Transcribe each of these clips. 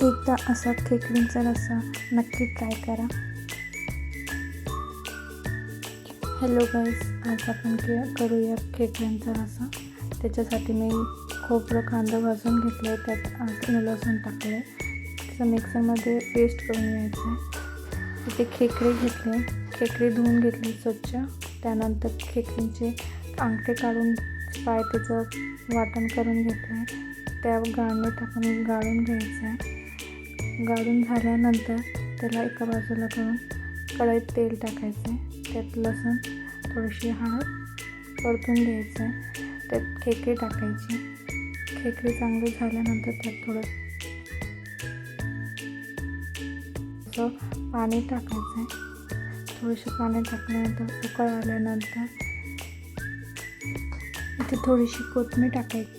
एकदा असा खेकडींचा रस्सा नक्की ट्राय करा. हॅलो गाईज, आज आपण करूया खेकड्यांचा रस्सा. त्याच्यासाठी मी खोबरं कांदा भाजून घेतलं आहे, त्यात आलं लसूण टाकलं आहे, त्याचं मिक्सरमध्ये पेस्ट करून घ्यायचं आहे. इथे खेकडे घेतले, खेकडे धुवून घेतले स्वच्छ. त्यानंतर खेकडींचे अंगठे काढून पाय त्याचं वाटण करून घेतलं आहे. त्या गाळणे टाकून गाळून घ्यायचं आहे. गाळून झाल्यानंतर त्याला एका बाजूला करून कढईत तेल टाकायचं आहे. त्यात लसूण, थोडीशी हळद परतून घ्यायचं आहे. त्यात खेकडे टाकायचे. खेकडे चांगले झाल्यानंतर त्यात थोडं पाणी टाकायचं आहे. थोडंसं पाणी टाकल्यानंतर उकळ आल्यानंतर इथे थोडीशी कोथिंबीर टाकायची.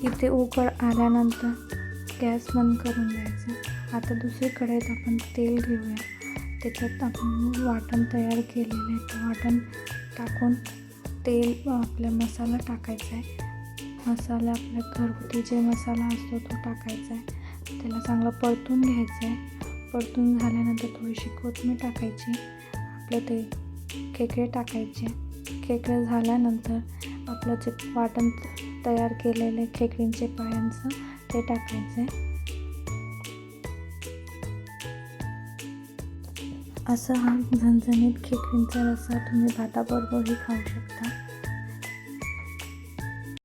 इथे उकळ आल्यानंतर गॅस बंद करून द्यायचं. आता दुसरी कढईत आपण तेल घेऊया. त्याच्यात आपण वाटण तयार केलेलं आहे, ते वाटण टाकून तेल आपला मसाला टाकायचा आहे. मसाला आपल्या घरगुती जे मसाला असतो तो टाकायचा आहे. त्याला चांगलं परतून घ्यायचं आहे. परतून झाल्यानंतर थोडीशी कोथिंबीर टाकायची. आपलं ते खेकडे टाकायचे. खेकडे झाल्यानंतर आपलं जे वाटण तयार केलेले खेकडींचे पायांचं ते टाकायचं आहे. असा हा झणझणीत खेकडींचा रस्सा तुम्ही भाताबरोबरही खाऊ शकता.